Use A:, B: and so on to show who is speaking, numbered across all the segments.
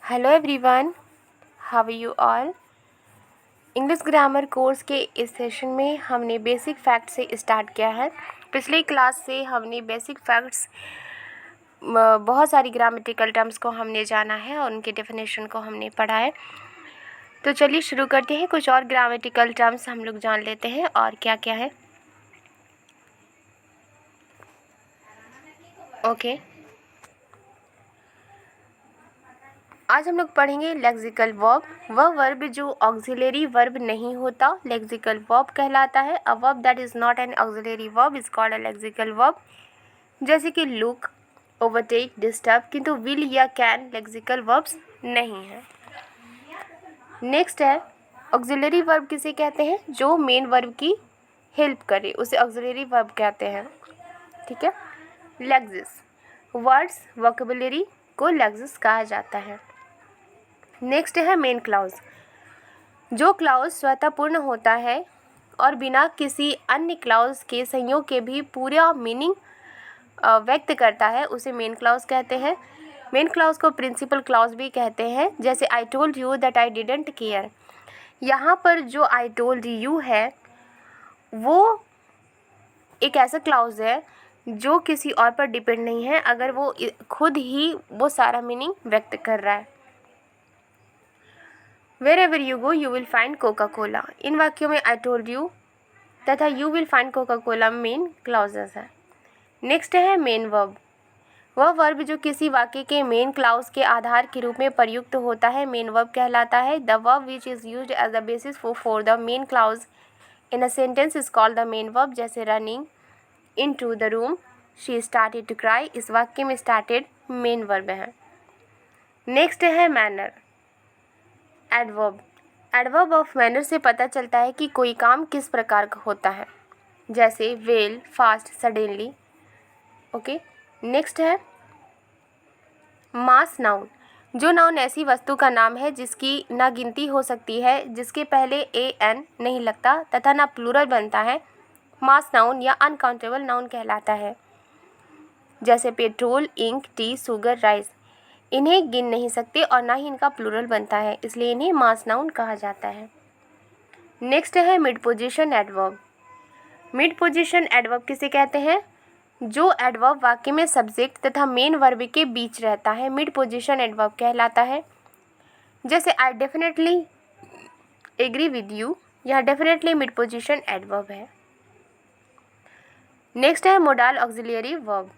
A: Hello everyone, how are you all. English grammar course के इस session में हमने बेसिक फैक्ट से स्टार्ट किया है। पिछली क्लास से हमने बेसिक फैक्ट्स बहुत सारी ग्रामेटिकल टर्म्स को हमने जाना है और उनके डेफिनेशन को हमने पढ़ा है। तो चलिए शुरू करते हैं। कुछ और ग्रामेटिकल टर्म्स हम लोग जान लेते हैं और क्या क्या है। ओके, आज हम लोग पढ़ेंगे लेक्सिकल वर्ब। वह वर्ब जो ऑक्सिलरी वर्ब नहीं होता लेक्सिकल वर्ब कहलाता है। A verb that is not an auxiliary verb is called a lexical verb. जैसे कि लुक, ओवरटेक, डिस्टर्ब, किंतु विल या कैन लेक्सिकल वर्ब्स नहीं है। नेक्स्ट है ऑक्सिलरी वर्ब किसे कहते हैं? जो मेन वर्ब की हेल्प करे उसे ऑक्सिलरी वर्ब कहते हैं। ठीक है। लेक्सिस, वर्ड्स वोकेबुलरी को लेक्सिस कहा जाता है। नेक्स्ट है मेन क्लाउज। जो क्लाउज स्वतः पूर्ण होता है और बिना किसी अन्य क्लाउज के संयोग के भी पूरा मीनिंग व्यक्त करता है उसे मेन क्लाउज कहते हैं। मेन क्लाउज को प्रिंसिपल क्लाउज भी कहते हैं। जैसे I told you that I didn't care. यहाँ पर जो आई टोल्ड यू है वो एक ऐसा क्लाउज है जो किसी और पर डिपेंड नहीं है, अगर वो खुद ही वो सारा मीनिंग व्यक्त कर रहा है। Wherever you go, you will find Coca-Cola. इन वाक्यों में I told you तथा you will find Coca-Cola main clauses है। नेक्स्ट है मेन वर्ब। वह वर्ब जो किसी वाक्य के मेन क्लाउज के आधार के रूप में प्रयुक्त होता है मेन वर्ब कहलाता है। The verb which is used as the basis for the main clause in a sentence is called the main verb. जैसे running into the room, she started to cry. इस वाक्य में started main verb है। Next है manner. Adverb. Adverb of manner से पता चलता है कि कोई काम किस प्रकार का होता है। जैसे well, fast, suddenly. Okay. Next है मास नाउन। जो नाउन ऐसी वस्तु का नाम है जिसकी ना गिनती हो सकती है, जिसके पहले ए एन नहीं लगता तथा ना प्लूरल बनता है, मास नाउन या अनकाउंटेबल नाउन कहलाता है। जैसे petrol, ink, tea, sugar, rice. इन्हें गिन नहीं सकते और ना ही इनका प्लूरल बनता है, इसलिए इन्हें मास नाउन कहा जाता है। नेक्स्ट है mid position adverb. Mid position adverb किसे कहते हैं? जो एडवर्ब वाक्य में सब्जेक्ट तथा मेन वर्ब के बीच रहता है मिड पोजीशन एडवर्ब कहलाता है। जैसे I definitely agree with you, यह डेफिनेटली मिड पोजीशन एडवर्ब है। नेक्स्ट है modal auxiliary verb.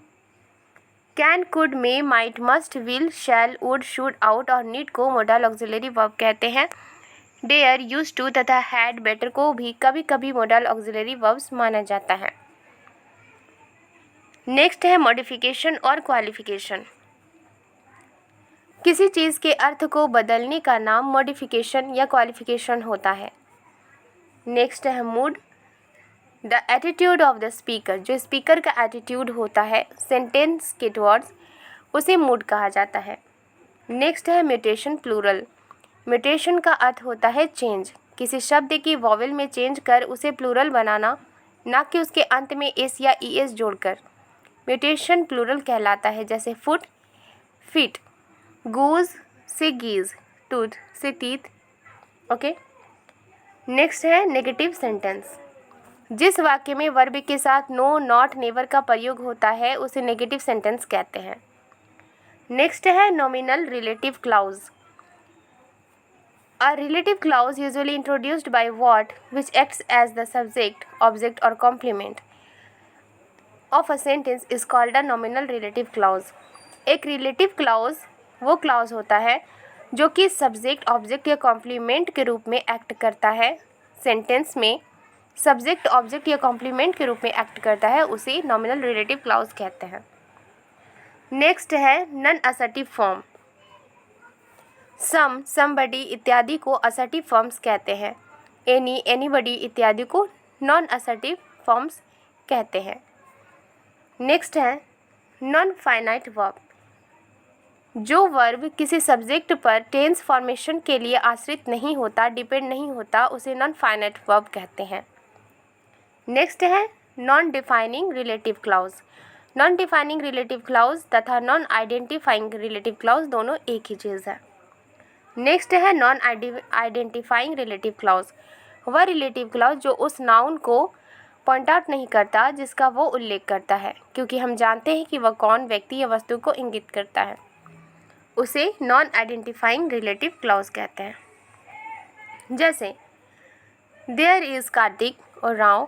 A: Can, could, may, might, must, will, shall, would, should, ought और नीड को मोडाल ऑक्सिलरी वर्ब कहते हैं। डेयर, यूज टू तथा हैड, बेटर को भी कभी कभी मोडाल ऑक्सिलरी वर्ब्स माना जाता है। नेक्स्ट है मॉडिफिकेशन और क्वालिफिकेशन। किसी चीज़ के अर्थ को बदलने का नाम मॉडिफिकेशन या क्वालिफिकेशन होता है। नेक्स्ट है mood. The attitude of the speaker. जो स्पीकर का एटीट्यूड होता है सेंटेंस के टुवर्ड्स उसे मूड कहा जाता है। नेक्स्ट है म्यूटेशन प्लूरल। म्यूटेशन का अर्थ होता है चेंज। किसी शब्द की वॉवेल में चेंज कर उसे प्लूरल बनाना, ना कि उसके अंत में एस या ई एस जोड़कर। म्यूटेशन प्लूरल कहलाता है। जैसे फुट, फीट, गूज से गीज, टूथ से टीथ। ओके। नेक्स्ट है नेगेटिव सेंटेंस। जिस वाक्य में वर्ब के साथ नो, नॉट, नेवर का प्रयोग होता है उसे नेगेटिव सेंटेंस कहते हैं। नेक्स्ट है nominal relative clause. A relative clause usually introduced by word which acts as the subject, object और complement of a sentence is called a nominal relative clause. एक रिलेटिव क्लाउज वो clause होता है जो कि सब्जेक्ट, ऑब्जेक्ट या complement के रूप में एक्ट करता है। सेंटेंस में सब्जेक्ट, ऑब्जेक्ट या कॉम्प्लीमेंट के रूप में एक्ट करता है, उसे नॉमिनल रिलेटिव क्लाउज कहते हैं। नेक्स्ट है नॉन असर्टिव फॉर्म। सम, समबडी इत्यादि को असर्टिव फॉर्म्स कहते हैं। एनी, एनीबडी इत्यादि को नॉन असर्टिव फॉर्म्स कहते हैं। नेक्स्ट है नॉन फाइनाइट वर्ब। जो वर्ब किसी सब्जेक्ट पर टेंस फॉर्मेशन के लिए आश्रित नहीं होता, डिपेंड नहीं होता, उसे नॉन फाइनाइट वर्ब कहते हैं। नेक्स्ट है non defining relative clause. Non defining relative clause तथा नॉन आइडेंटिफाइंग रिलेटिव क्लाउज दोनों एक ही चीज़ है। नेक्स्ट है नॉन आइडेंटिफाइंग रिलेटिव क्लॉज। वह रिलेटिव क्लॉज जो उस नाउन को पॉइंट आउट नहीं करता जिसका वो उल्लेख करता है, क्योंकि हम जानते हैं कि वह कौन व्यक्ति या वस्तु को इंगित करता है, उसे नॉन आइडेंटिफाइंग रिलेटिव क्लॉज कहते हैं। जैसे देयर इज कार्तिक और Rao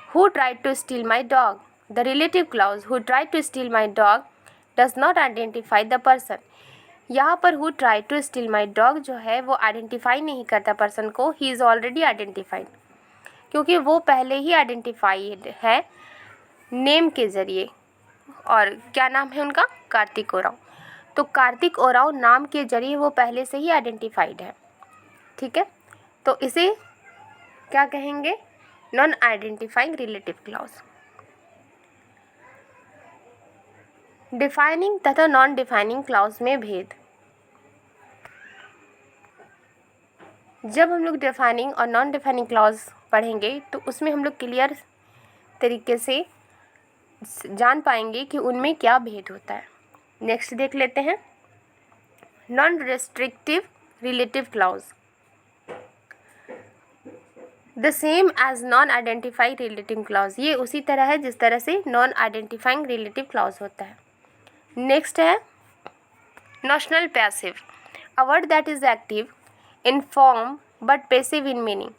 A: who tried to steal my dog. The relative clause who tried to steal my dog does not identify the person. यहाँ पर who tried to steal my dog जो है वो identify नहीं करता पर्सन को, ही इज़ ऑलरेडी आइडेंटिफाइड, क्योंकि वो पहले ही आइडेंटिफाइड है नेम के ज़रिए। और क्या नाम है उनका? कार्तिक ओराव। तो कार्तिक ओराव नाम के ज़रिए वो पहले से ही आइडेंटिफाइड है। ठीक है, तो इसे क्या कहेंगे? Non identifying relative clause. Defining तथा नॉन डिफाइनिंग क्लॉज में भेद। जब हम लोग डिफाइनिंग और नॉन डिफाइनिंग क्लॉज पढ़ेंगे तो उसमें हम लोग क्लियर तरीके से जान पाएंगे कि उनमें क्या भेद होता है। नेक्स्ट देख लेते हैं non restrictive relative clause. The same as non identify relative clause. ये उसी तरह है जिस तरह से नॉन आइडेंटिफाइंग रिलेटिव क्लॉज होता है। नेक्स्ट है notional passive, a word that is active in form but passive in meaning.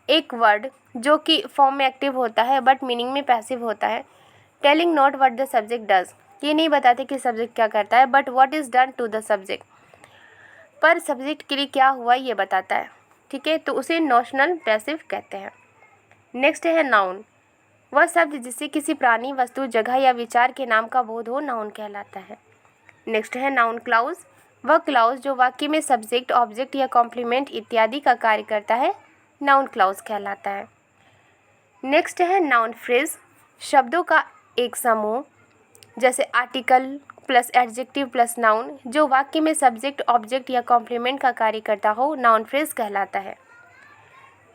A: एक वर्ड जो कि फॉर्म में एक्टिव होता है बट मीनिंग में पैसिव होता है। Telling not what the subject does, ये नहीं बताते कि सब्जेक्ट क्या करता है, but what is done to the subject, पर सब्जेक्ट के लिए क्या हुआ ये बताता है। ठीक है, तो उसे नोशनल पैसिव कहते हैं। नेक्स्ट है नाउन, वह शब्द जिससे किसी प्राणी, वस्तु, जगह या विचार के नाम का बोध हो नाउन कहलाता है। नेक्स्ट है नाउन क्लाउज, वह क्लाउज जो वाक्य में सब्जेक्ट, ऑब्जेक्ट या कॉम्प्लीमेंट इत्यादि का कार्य करता है नाउन क्लाउज कहलाता है। नेक्स्ट है नाउन फ्रेज, शब्दों का एक समूह जैसे article plus adjective plus noun जो वाक्य में सब्जेक्ट, ऑब्जेक्ट या कॉम्प्लीमेंट का कार्य करता हो नाउन फ्रेज कहलाता है।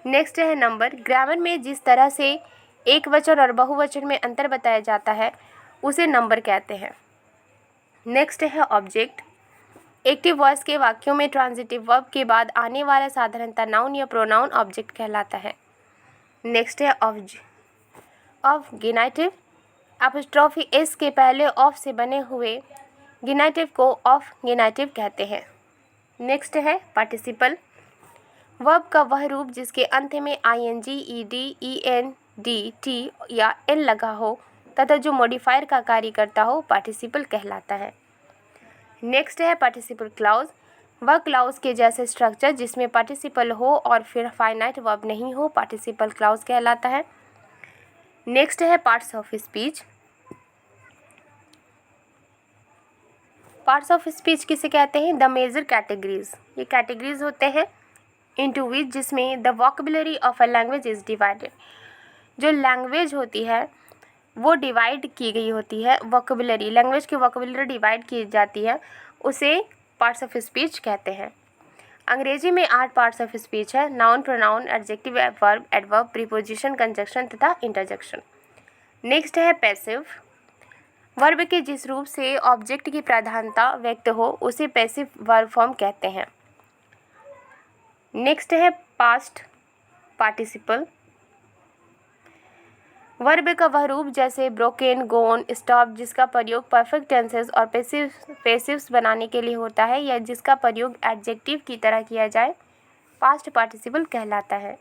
A: नेक्स्ट है नंबर, ग्रामर में जिस तरह से एक वचन और बहुवचन में अंतर बताया जाता है उसे नंबर कहते हैं। नेक्स्ट है ऑब्जेक्ट, एक्टिव वॉइस के वाक्यों में ट्रांजिटिव वर्ब के बाद आने वाला साधारणतः नाउन या प्रोनाउन ऑब्जेक्ट कहलाता है। नेक्स्ट है ऑफ गिनाइटिव, एपोस्ट्रोफी एस के पहले ऑफ से बने हुए गिनाइटिव को ऑफ गिनाइटिव कहते हैं। नेक्स्ट है पार्टिसिपल, वर्ब का वह रूप जिसके अंत में ing, ed, en, d, t या n लगा हो तथा जो मॉडिफायर का कार्य करता हो पार्टिसिपल कहलाता है। नेक्स्ट है पार्टिसिपल क्लाउज, वह क्लाउज के जैसे स्ट्रक्चर जिसमें पार्टिसिपल हो और फिर फाइनाइट वर्ब नहीं हो पार्टिसिपल क्लाउज कहलाता है। नेक्स्ट है parts of speech, parts of speech किसे कहते हैं? द मेजर कैटेगरीज, ये कैटेगरीज होते हैं इनटू विच जिसमें the vocabulary of a language is divided. जो लैंग्वेज होती है वो डिवाइड की गई होती है, वोकेबुलरी, लैंग्वेज की वोकेबुलरी डिवाइड की जाती है, उसे पार्ट्स ऑफ स्पीच कहते हैं। अंग्रेजी में 8 पार्ट्स ऑफ स्पीच है, noun, pronoun, adjective, verb, adverb, preposition, conjunction तथा इंटरजेक्शन। नेक्स्ट है पैसिव, वर्ब के जिस रूप से ऑब्जेक्ट की प्रधानता व्यक्त हो उसे पैसिव वर्ब फॉर्म कहते हैं। नेक्स्ट है पास्ट पार्टिसिपल, वर्ब का वह रूप जैसे ब्रोकन, गोन, स्टॉप जिसका प्रयोग परफेक्ट टेंसेस और पैसिव्स बनाने के लिए होता है या जिसका प्रयोग एडजेक्टिव की तरह किया जाए पास्ट पार्टिसिपल कहलाता है।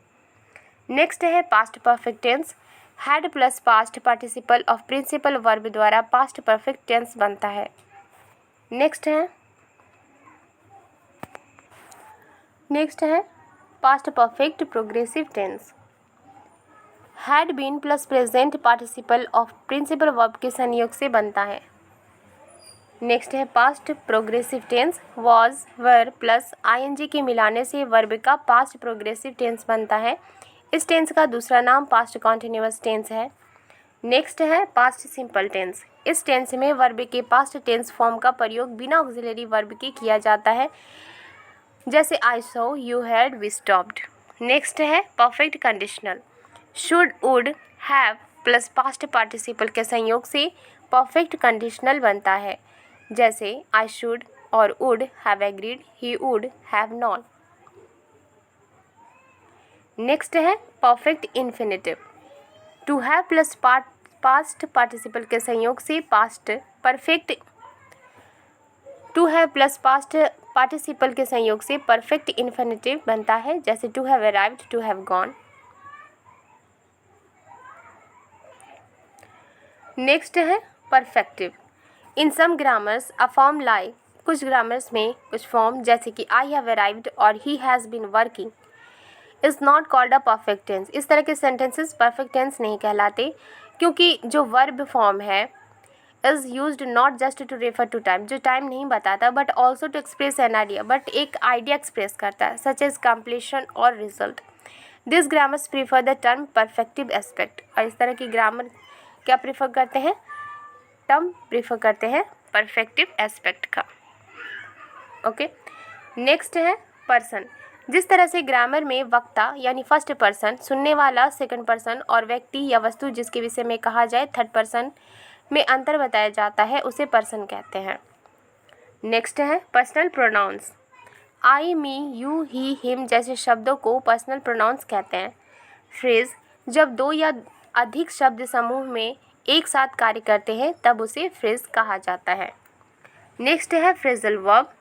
A: नेक्स्ट है past perfect tense, had plus past participle of principal verb द्वारा पास्ट परफेक्ट टेंस बनता है। नेक्स्ट है past perfect progressive tense, had been plus present participle of principal verb के संयोग से बनता है। नेक्स्ट है past progressive tense, was, were plus ing के मिलाने से वर्ब का पास्ट प्रोग्रेसिव टेंस बनता है। इस टेंस का दूसरा नाम पास्ट कॉन्टिन्यूअस टेंस है। नेक्स्ट है पास्ट सिंपल टेंस, इस टेंस में वर्ब के पास्ट टेंस फॉर्म का प्रयोग बिना ऑक्सिलरी वर्ब के किया जाता है, जैसे I saw, you had, we stopped. Next है perfect conditional, should, would, have plus past participle के संयोग से परफेक्ट कंडीशनल बनता है, जैसे आई शुड, और would have agreed, he would have known। Next है perfect infinitive. To have plus past participle के संयोग से past perfect, to have plus past participle के संयोग से परफेक्ट इन्फिनेटिव बनता है, जैसे to have arrived, to have gone. Next है perfective. In some grammars a form lie, कुछ ग्रामर्स में कुछ फॉर्म जैसे कि आई हैव अराइव्ड और he has been working is not called a perfect tense. इस तरह के सेंटेंसेस परफेक्ट टेंस नहीं कहलाते, क्योंकि जो वर्ब फॉर्म है is used not just to refer to time, जो टाइम नहीं बताता, but also to express an idea, but एक आइडिया एक्सप्रेस करता है, सच एज कंप्लीशन और result. This grammars prefer the term perfective aspect. और इस तरह की ग्रामर क्या प्रीफर करते हैं? टर्म प्रीफर करते हैं परफेक्टिव एस्पेक्ट का। ओके, नेक्स्ट है पर्सन। जिस तरह से ग्रामर में वक्ता यानी फर्स्ट पर्सन, सुनने वाला सेकंड पर्सन और व्यक्ति या वस्तु जिसके विषय में कहा जाए थर्ड पर्सन में अंतर बताया जाता है, उसे पर्सन कहते हैं। नेक्स्ट है personal pronouns. I, me, you, he, him जैसे शब्दों को पर्सनल प्रोनाउंस कहते हैं। फ्रेज, जब दो या अधिक शब्द समूह में एक साथ कार्य करते हैं तब उसे फ्रेज कहा जाता है। नेक्स्ट है फ्रेजल वर्ब।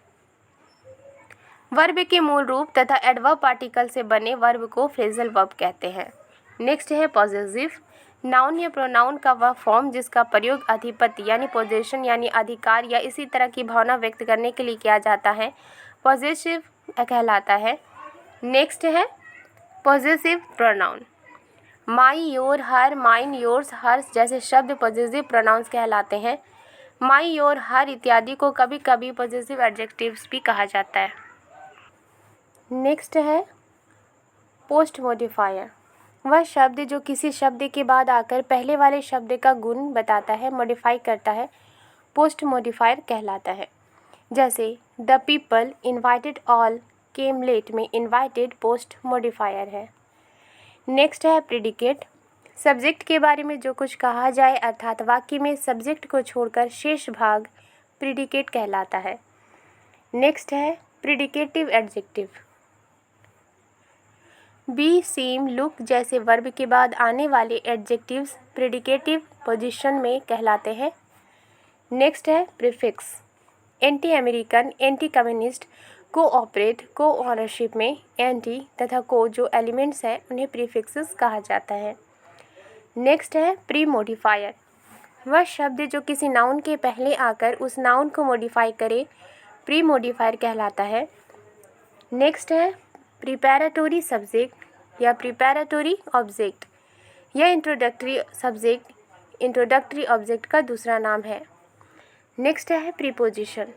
A: वर्ब के मूल रूप तथा एडवर्ब पार्टिकल से बने वर्ब को फ्रेजल वर्ब कहते हैं। नेक्स्ट है पॉजेसिव। नाउन या प्रोनाउन का वह फॉर्म जिसका प्रयोग अधिपति यानी पोजेशन यानी अधिकार या इसी तरह की भावना व्यक्त करने के लिए किया जाता है, पॉजेसिव कहलाता है। नेक्स्ट है possessive pronoun. My, your, her, mine, yours, hers जैसे शब्द पॉजेसिव प्रोनाउंस कहलाते हैं। माई, योर, हर इत्यादि को कभी कभी पॉजेसिव एडजेक्टिव्स भी कहा जाता है। नेक्स्ट है पोस्ट मॉडिफायर। वह शब्द जो किसी शब्द के बाद आकर पहले वाले शब्द का गुण बताता है, मॉडिफाई करता है, पोस्ट मॉडिफायर कहलाता है। जैसे the people invited all came late में इन्वाइटेड पोस्ट मॉडिफायर है। नेक्स्ट है प्रेडिकेट। सब्जेक्ट के बारे में जो कुछ कहा जाए अर्थात वाक्य में सब्जेक्ट को छोड़कर शेष भाग प्रेडिकेट कहलाता है। नेक्स्ट है प्रेडिकेटिव एडजेक्टिव। बी, सीम, लुक जैसे वर्ब के बाद आने वाले एडजेक्टिव्स प्रेडिकेटिव पोजीशन में कहलाते हैं। नेक्स्ट है prefix. Anti American, anti communist, cooperate, को ऑनरशिप में एंटी तथा को जो एलिमेंट्स हैं उन्हें प्रीफिक्सेस कहा जाता है। नेक्स्ट है प्री मॉडिफायर। वह शब्द जो किसी नाउन के पहले आकर उस नाउन को मॉडिफाई करे प्री मॉडिफायर कहलाता है। नेक्स्ट है प्रिपैरेटरी सब्जेक्ट या प्रिपैरेटरी ऑब्जेक्ट। यह इंट्रोडक्टरी सब्जेक्ट इंट्रोडक्टरी ऑब्जेक्ट का दूसरा नाम है। नेक्स्ट है प्रीपोजिशन।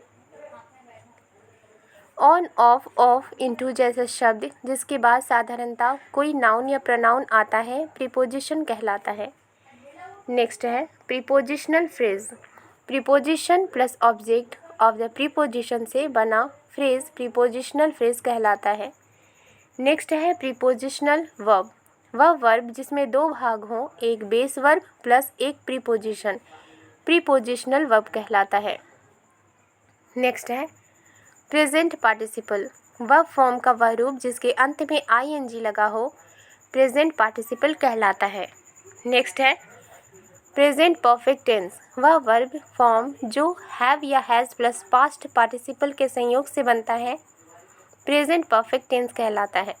A: ऑन, ऑफ, इनटू जैसे शब्द जिसके बाद साधारणतः कोई नाउन या प्रोनाउन आता है प्रीपोजिशन कहलाता है। नेक्स्ट है prepositional phrase. Preposition plus object of the preposition से बना फ्रेज प्रीपोजिशनल फ्रेज कहलाता है। नेक्स्ट है प्रीपोजिशनल वर्ब। वह वर्ब जिसमें दो भाग हों, एक बेस वर्ब प्लस एक प्रीपोजिशन, प्रीपोजिशनल वर्ब कहलाता है। नेक्स्ट है प्रेजेंट पार्टिसिपल। वह फॉर्म का वह रूप जिसके अंत में आईएनजी लगा हो प्रेजेंट पार्टिसिपल कहलाता है। नेक्स्ट है प्रेजेंट परफेक्ट टेंस। वह वर्ब फॉर्म जो हैव या हैज़ प्लस पास्ट पार्टिसिपल के संयोग से बनता है प्रेजेंट परफेक्ट टेंस कहलाता है।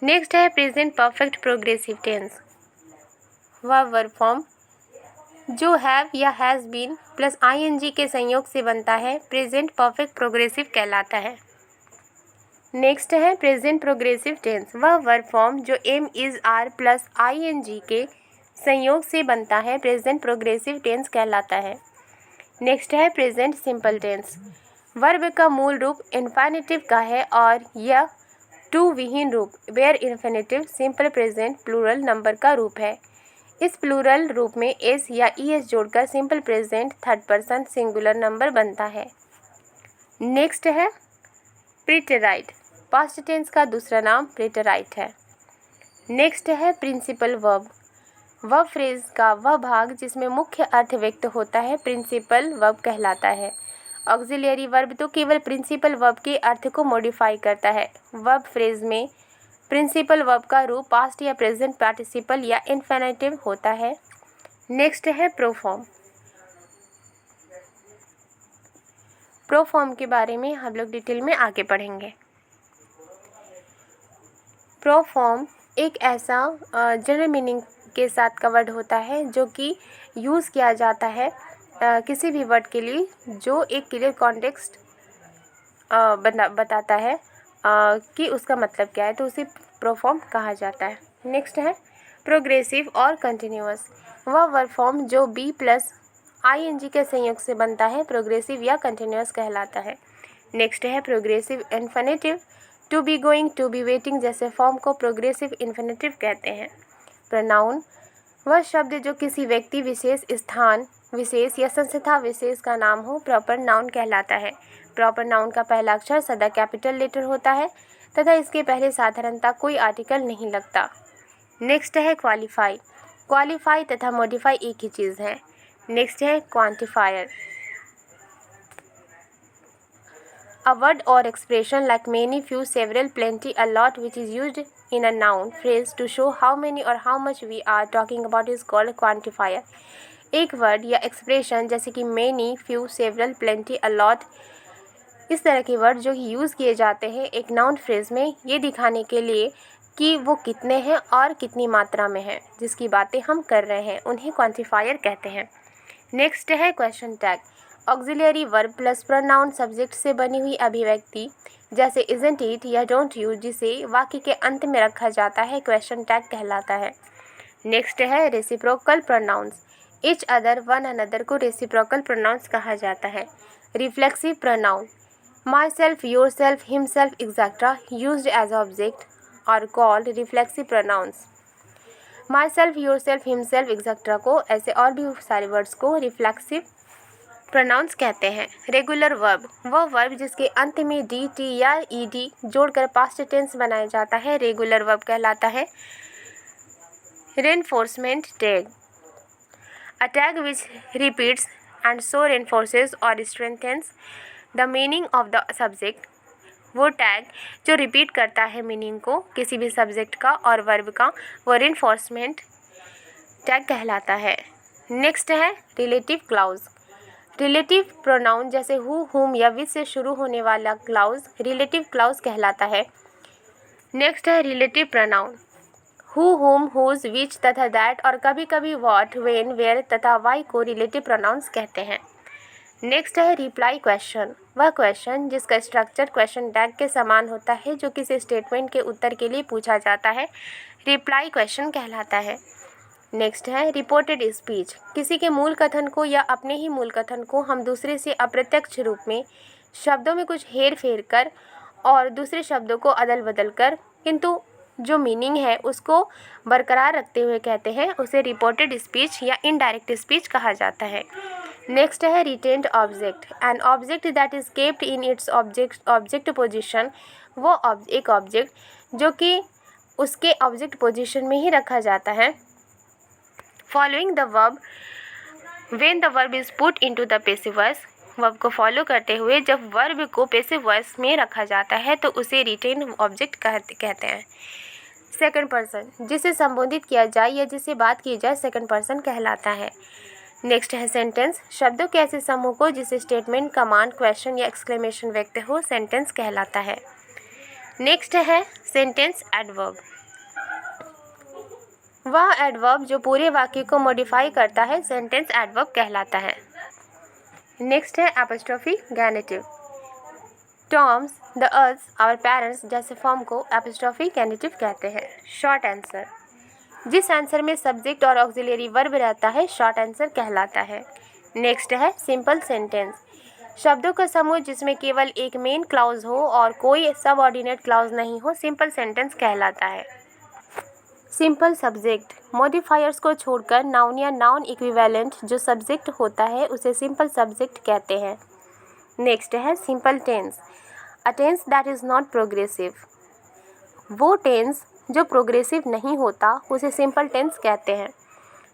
A: नेक्स्ट है प्रेजेंट परफेक्ट प्रोग्रेसिव टेंस। वह वर्ब फॉर्म जो हैव या हैज़ बीन प्लस आईएनजी के संयोग से बनता है प्रेजेंट परफेक्ट प्रोग्रेसिव कहलाता है। नेक्स्ट है प्रेजेंट प्रोग्रेसिव टेंस। वह वर्ब फॉर्म जो am, is, are plus ING के संयोग से बनता है प्रेजेंट प्रोग्रेसिव टेंस कहलाता है। नेक्स्ट है प्रेजेंट सिंपल टेंस। वर्ब का मूल रूप इन्फिनेटिव का है और यह टू विहीन रूप bare infinitive simple present plural number का रूप है। इस प्लूरल रूप में एस या ईएस जोड़कर simple present third person singular number बनता है। नेक्स्ट है प्रीटेराइट। पास्ट टेंस का दूसरा नाम प्रीटेराइट है। नेक्स्ट है प्रिंसिपल वर्ब। वह फ्रेज का वह भाग जिसमें मुख्य अर्थ व्यक्त होता है प्रिंसिपल वर्ब कहलाता है। ऑक्सिलियरी वर्ब तो केवल प्रिंसिपल वर्ब के अर्थ को मॉडिफाई करता है। वर्ब फ्रेज में प्रिंसिपल वर्ब का रूप पास्ट या प्रेजेंट पार्टिसिपल या इन्फिनेटिव होता है। नेक्स्ट है प्रोफॉर्म। प्रोफॉर्म के बारे में हम लोग डिटेल में आगे पढ़ेंगे। प्रोफॉर्म एक ऐसा जनरल मीनिंग के साथ का वर्ड होता है जो कि यूज़ किया जाता है किसी भी वर्ड के लिए जो एक क्लियर कॉन्टेक्स्ट बताता है कि उसका मतलब क्या है, तो उसे प्रोफॉर्म कहा जाता है। नेक्स्ट है प्रोग्रेसिव और कंटिन्यूअस। वह वर्ब फॉर्म जो बी प्लस ING के संयोग से बनता है प्रोग्रेसिव या कंटिन्यूअस कहलाता है। नेक्स्ट है progressive infinitive. To be going, to be waiting जैसे फॉर्म को प्रोग्रेसिव इन्फिनेटिव कहते हैं। प्रोनाउन वह शब्द जो किसी व्यक्ति विशेष, स्थान विशेष या संस्था विशेष का नाम हो प्रॉपर नाउन कहलाता है। प्रॉपर नाउन का पहला अक्षर सदा कैपिटल लेटर होता है तथा इसके पहले साधारणतः कोई आर्टिकल नहीं लगता। नेक्स्ट है क्वालिफाई। क्वालिफाई तथा मॉडिफाई एक ही चीज़ है। नेक्स्ट है quantifier. A word or expression like many, few, several, plenty, a lot, which is used in a noun phrase to show how many or how much we are talking about is called quantifier. एक word या expression जैसे कि many, few, several, plenty, a lot, इस तरह के word जो use किए जाते हैं एक नाउन फ्रेज में ये दिखाने के लिए कि वो कितने हैं और कितनी मात्रा में है जिसकी बातें हम कर रहे हैं, उन्हें क्वांटिफायर कहते हैं। नेक्स्ट है question tag. Auxiliary verb plus pronoun subject से बनी हुई अभिव्यक्ति जैसे इजंट इट या डोंट यू जिसे वाक्य के अंत में रखा जाता है क्वेश्चन टैग कहलाता है। नेक्स्ट है reciprocal pronouns. Each other, one another को रेसिप्रोकल प्रोनाउंस कहा जाता है। Reflexive pronoun myself, yourself, himself etcetera used as object और called reflexive pronouns. Myself, yourself, himself etcetera को ऐसे और भी सारे वर्ड्स को रिफ्लेक्सिव प्रोनाउंस कहते हैं। रेगुलर वर्ब वह वर्ब जिसके अंत में DT या ED जोड़कर पास्ट टेंस बनाया जाता है रेगुलर वर्ब कहलाता है। Reinforcement tag a tag which repeats and so reinforces और strengthens the meaning of the subject. वो टैग जो रिपीट करता है मीनिंग को किसी भी सब्जेक्ट का और वर्ब का, वो रेनफोर्समेंट टैग कहलाता है। नेक्स्ट है रिलेटिव क्लाउज। रिलेटिव प्रोनाउन जैसे हु, हुम या विच से शुरू होने वाला क्लाउज रिलेटिव क्लाउज कहलाता है। नेक्स्ट है रिलेटिव प्रोनाउन हु, हुम, हुज, विच तथा दैट और कभी कभी व्हाट, व्हेन, वेयर तथा वाई को रिलेटिव प्रोनाउंस कहते हैं। नेक्स्ट है रिप्लाई क्वेश्चन। वह क्वेश्चन जिसका स्ट्रक्चर क्वेश्चन टैग के समान होता है जो किसी स्टेटमेंट के उत्तर के लिए पूछा जाता है रिप्लाई क्वेश्चन कहलाता है। नेक्स्ट है रिपोर्टेड स्पीच। किसी के मूल कथन को या अपने ही मूल कथन को हम दूसरे से अप्रत्यक्ष रूप में शब्दों में कुछ हेर फेर कर और दूसरे शब्दों को अदल बदल कर किंतु जो मीनिंग है उसको बरकरार रखते हुए कहते हैं, उसे रिपोर्टेड स्पीच या इनडायरेक्ट स्पीच कहा जाता है। नेक्स्ट है retained object. An object that is kept in its object position. वो एक ऑब्जेक्ट जो कि उसके ऑब्जेक्ट पोजिशन में ही रखा जाता है। Following the verb when the verb is put into the passive voice. Verb को फॉलो करते हुए जब वर्ब को पैसिव वॉइस में रखा जाता है तो उसे रिटेन ऑब्जेक्ट कहते हैं। सेकंड पर्सन जिसे संबोधित किया जाए या जिसे बात की जाए सेकंड पर्सन कहलाता है। नेक्स्ट है सेंटेंस। शब्दों के ऐसे समूह को जिसे स्टेटमेंट, कमांड, क्वेश्चन या एक्सक्लेमेशन व्यक्त हो सेंटेंस कहलाता है। नेक्स्ट है सेंटेंस एडवर्ब। वह एडवर्ब जो पूरे वाक्य को मॉडिफाई करता है सेंटेंस एडवर्ब कहलाता है। नेक्स्ट है apostrophe genitive. Tom's, the us, our parents जैसे फॉर्म को एपोस्ट्रोफी गैनेटिव कहते हैं। शॉर्ट आंसर जिस आंसर में सब्जेक्ट और ऑक्सिलियरी वर्ब रहता है शॉर्ट आंसर कहलाता है। नेक्स्ट है सिंपल सेंटेंस। शब्दों का समूह जिसमें केवल एक मेन क्लाउज हो और कोई सबऑर्डिनेट क्लाउज नहीं हो सिंपल सेंटेंस कहलाता है। सिंपल सब्जेक्ट मॉडिफायर्स को छोड़कर नाउन या नाउन इक्विवेलेंट जो सब्जेक्ट होता है उसे सिंपल सब्जेक्ट कहते हैं। नेक्स्ट है simple tense. A tense that is not progressive. वो टेंस जो प्रोग्रेसिव नहीं होता उसे सिंपल टेंस कहते हैं।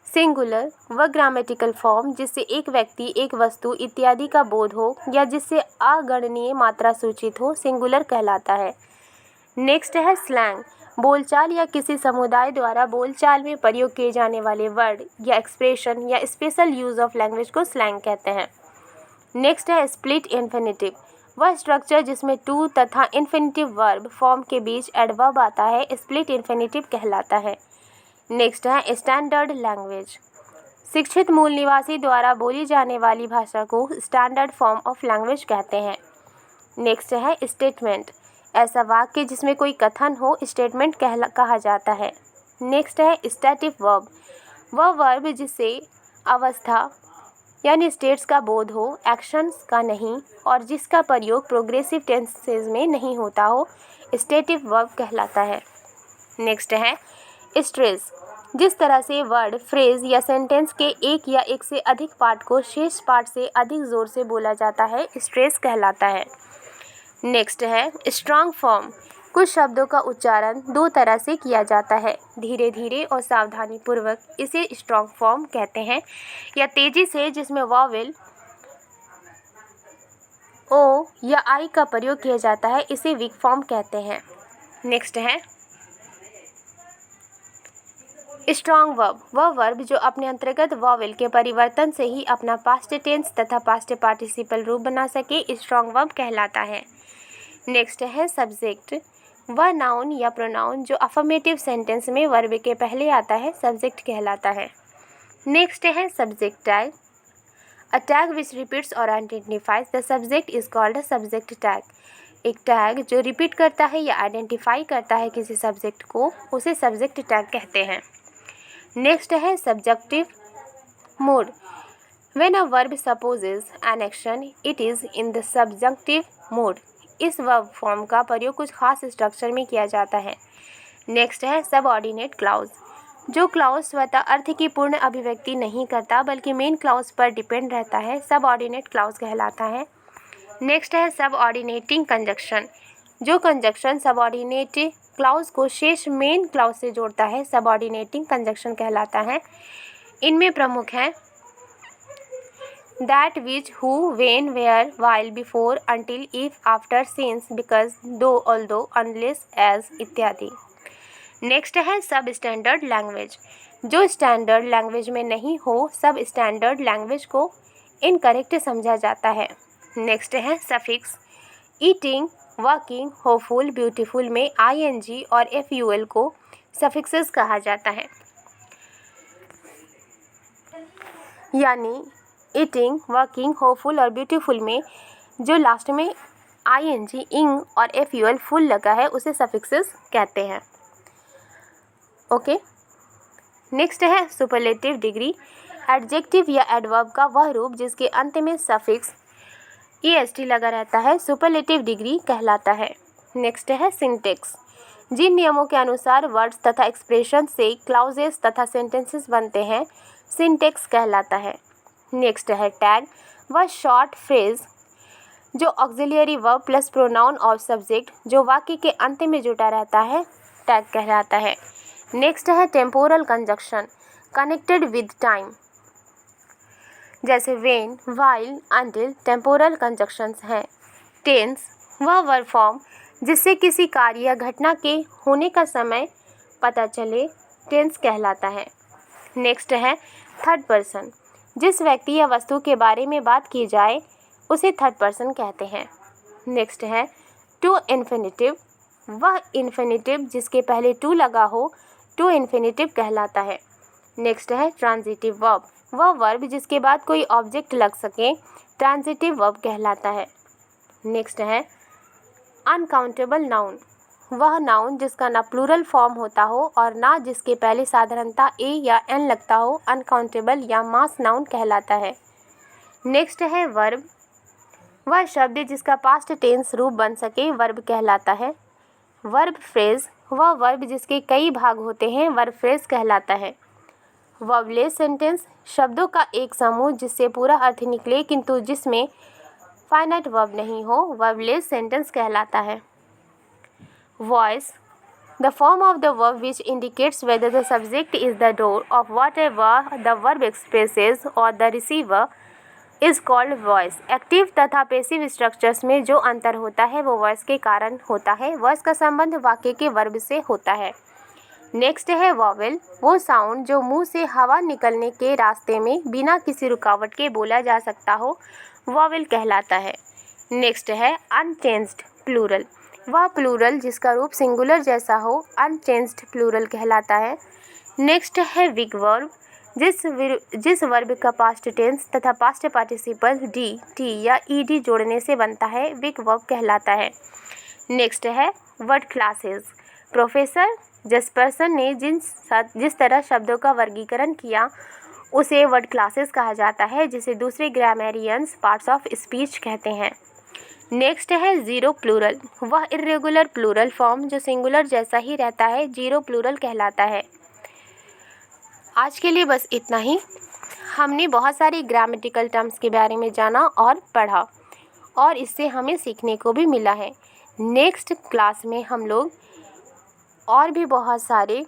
A: सिंगुलर वह ग्रामेटिकल फॉर्म जिससे एक व्यक्ति, एक वस्तु इत्यादि का बोध हो या जिससे अगणनीय मात्रा सूचित हो, सिंगुलर कहलाता है। नेक्स्ट है स्लैंग, बोलचाल या किसी समुदाय द्वारा बोलचाल में प्रयोग किए जाने वाले वर्ड या एक्सप्रेशन या स्पेशल यूज ऑफ लैंग्वेज को स्लैंग कहते हैं। नेक्स्ट है स्प्लिट इन्फिनिटिव, वह स्ट्रक्चर जिसमें टू तथा इन्फिनिटिव वर्ब फॉर्म के बीच एडवर्ब आता है, स्प्लिट इन्फिनिटिव कहलाता है। नेक्स्ट है स्टैंडर्ड लैंग्वेज, शिक्षित मूल निवासी द्वारा बोली जाने वाली भाषा को स्टैंडर्ड फॉर्म ऑफ लैंग्वेज कहते हैं। नेक्स्ट है स्टेटमेंट, ऐसा वाक्य जिसमें कोई कथन हो स्टेटमेंट कहा जाता है। नेक्स्ट है स्टैटिक वर्ब, वह वर्ब जिससे अवस्था यानी स्टेट्स का बोध हो, एक्शंस का नहीं, और जिसका प्रयोग प्रोग्रेसिव टेंसेस में नहीं होता हो, स्टेटिव वर्ब कहलाता है। नेक्स्ट है स्ट्रेस, जिस तरह से वर्ड, फ्रेज या सेंटेंस के एक या एक से अधिक पार्ट को शेष पार्ट से अधिक जोर से बोला जाता है, स्ट्रेस कहलाता है। नेक्स्ट है स्ट्रॉन्ग फॉर्म, कुछ शब्दों का उच्चारण दो तरह से किया जाता है, धीरे धीरे और सावधानी पूर्वक, इसे स्ट्रॉन्ग फॉर्म कहते हैं, या तेजी से जिसमें वॉवेल ओ या आई का प्रयोग किया जाता है, इसे वीक फॉर्म कहते हैं। नेक्स्ट है स्ट्रॉन्ग वर्ब, वह वर्ब जो अपने अंतर्गत वॉवेल के परिवर्तन से ही अपना पास्ट टेंस तथा पास्ट पार्टिसिपल रूप बना सके, स्ट्रॉन्ग वर्ब कहलाता है। नेक्स्ट है सब्जेक्ट, वह नाउन या प्रोनाउन जो अफर्मेटिव सेंटेंस में वर्ब के पहले आता है, सब्जेक्ट कहलाता है। नेक्स्ट है subject tag, a tag which repeats or identifies the subject is called a subject tag, एक टैग जो रिपीट करता है या आइडेंटिफाई करता है किसी सब्जेक्ट को, उसे सब्जेक्ट टैग कहते हैं। नेक्स्ट है subjective mode, when a verb spouses an action it is in the subjective mode, इस वर्ब फॉर्म का प्रयोग कुछ खास स्ट्रक्चर में किया जाता है। नेक्स्ट है सबऑर्डिनेट क्लाउज, जो क्लाउज स्वतः अर्थ की पूर्ण अभिव्यक्ति नहीं करता बल्कि मेन क्लाउज पर डिपेंड रहता है, सबऑर्डिनेट क्लाउज कहलाता है। नेक्स्ट है सबऑर्डिनेटिंग कंजक्शन, जो कंजक्शन सबऑर्डिनेट क्लाउज को शेष मेन क्लाउज से जोड़ता है, सबऑर्डिनेटिंग कंजक्शन कहलाता है। इनमें प्रमुख हैं that, which, who, when, where, while, before, until, if, after, since, because, though, although, unless, as इत्यादि। नेक्स्ट है सब स्टैंडर्ड लैंग्वेज, जो स्टैंडर्ड लैंग्वेज में नहीं हो, सब स्टैंडर्ड लैंग्वेज को इनकरेक्ट समझा जाता है। नेक्स्ट है suffix, eating, working, hopeful, beautiful में ing और ful को सफिक्सेस कहा जाता है, यानी ईटिंग, वर्किंग, होपफुल और ब्यूटीफुल में जो लास्ट में ing, इंग और ful फुल लगा है, उसे सफिक्सेस कहते हैं। ओके। नेक्स्ट है सुपरलेटिव डिग्री, एडजेक्टिव या एडवर्ब का वह रूप जिसके अंत में सफिक्स est लगा रहता है, सुपरलेटिव डिग्री कहलाता है। नेक्स्ट है सिंटेक्स, जिन नियमों के अनुसार वर्ड्स तथा एक्सप्रेशन से क्लाउजेस तथा सेंटेंसेस बनते हैं, सिंटेक्स कहलाता है। नेक्स्ट है टैग, वह शॉर्ट फ्रेज जो ऑक्सिलियरी वर्ब प्लस प्रोनाउन और सब्जेक्ट जो वाक्य के अंत में जुटा रहता है, टैग कहलाता है। नेक्स्ट है temporal conjunction, connected with time, जैसे when, while, until temporal conjunctions हैं। टेंस, वह वर्ब फॉर्म जिससे किसी कार्य या घटना के होने का समय पता चले, टेंस कहलाता है। नेक्स्ट है थर्ड पर्सन, जिस व्यक्ति या वस्तु के बारे में बात की जाए उसे थर्ड पर्सन कहते हैं। नेक्स्ट है टू इन्फिनिटिव, वह इन्फिनिटिव जिसके पहले टू लगा हो, टू इन्फिनिटिव कहलाता है। नेक्स्ट है ट्रांजिटिव वर्ब, वह वर्ब जिसके बाद कोई ऑब्जेक्ट लग सके, ट्रांजिटिव वर्ब कहलाता है। नेक्स्ट है अनकाउंटेबल नाउन, वह नाउन जिसका ना प्लूरल फॉर्म होता हो और ना जिसके पहले साधारणतः ए या एन लगता हो, अनकाउंटेबल या मास नाउन कहलाता है। नेक्स्ट है वर्ब, वह शब्द जिसका पास्ट टेंस रूप बन सके, वर्ब कहलाता है। वर्ब फ्रेज, वह वर्ब जिसके कई भाग होते हैं, वर्ब फ्रेज कहलाता है। वर्बलेस सेंटेंस, शब्दों का एक समूह जिससे पूरा अर्थ निकले किंतु जिसमें फाइनाइट वर्ब नहीं हो, वर्बलेस सेंटेंस कहलाता है। Voice, The form of the verb which indicates whether the subject is the doer of whatever the verb expresses or the receiver is called voice. Active तथा पैसिव स्ट्रक्चर्स में जो अंतर होता है वो वॉइस के कारण होता है. वॉइस का संबंध वाक्य के वर्ब से होता है. नेक्स्ट है वॉवेल, वो साउंड जो मुंह से हवा निकलने के रास्ते में बिना किसी रुकावट के बोला जा सकता हो, वॉवेल कहलाता है. नेक्स्ट है अनचेंज्ड प्लूरल, वह प्लूरल जिसका रूप सिंगुलर जैसा हो अनचेंज्ड प्लूरल कहलाता है. नेक्स्ट है विग वर्ब, जिस वर्ब का पास्ट टेंस तथा पास्ट पार्टिसिपल डी, टी या ईडी जोड़ने से बनता है, विग वर्ब कहलाता है. नेक्स्ट है वर्ड क्लासेस. प्रोफेसर जेस्पर्सन ने जिस तरह शब्दों का वर्गीकरण किया उसे वर्ड क्लासेस कहा जाता है, जिसे दूसरे ग्रामेरियंस पार्ट्स ऑफ स्पीच कहते हैं. नेक्स्ट है ज़ीरो प्लूरल, वह इर्रेगुलर प्लूरल फॉर्म जो सिंगुलर जैसा ही रहता है, जीरो प्लूरल कहलाता है. आज के लिए बस इतना ही. हमने बहुत सारी ग्रामेटिकल टर्म्स के बारे में जाना और पढ़ा और इससे हमें सीखने को भी मिला है. नेक्स्ट क्लास में हम लोग और भी बहुत सारे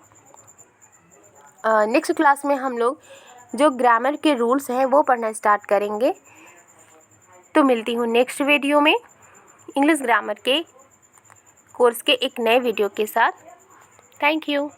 A: जो ग्रामर के रूल्स हैं वो पढ़ना स्टार्ट करेंगे. तो मिलती हूँ नेक्स्ट वीडियो में इंग्लिश ग्रामर के कोर्स के एक नए वीडियो के साथ. Thank you.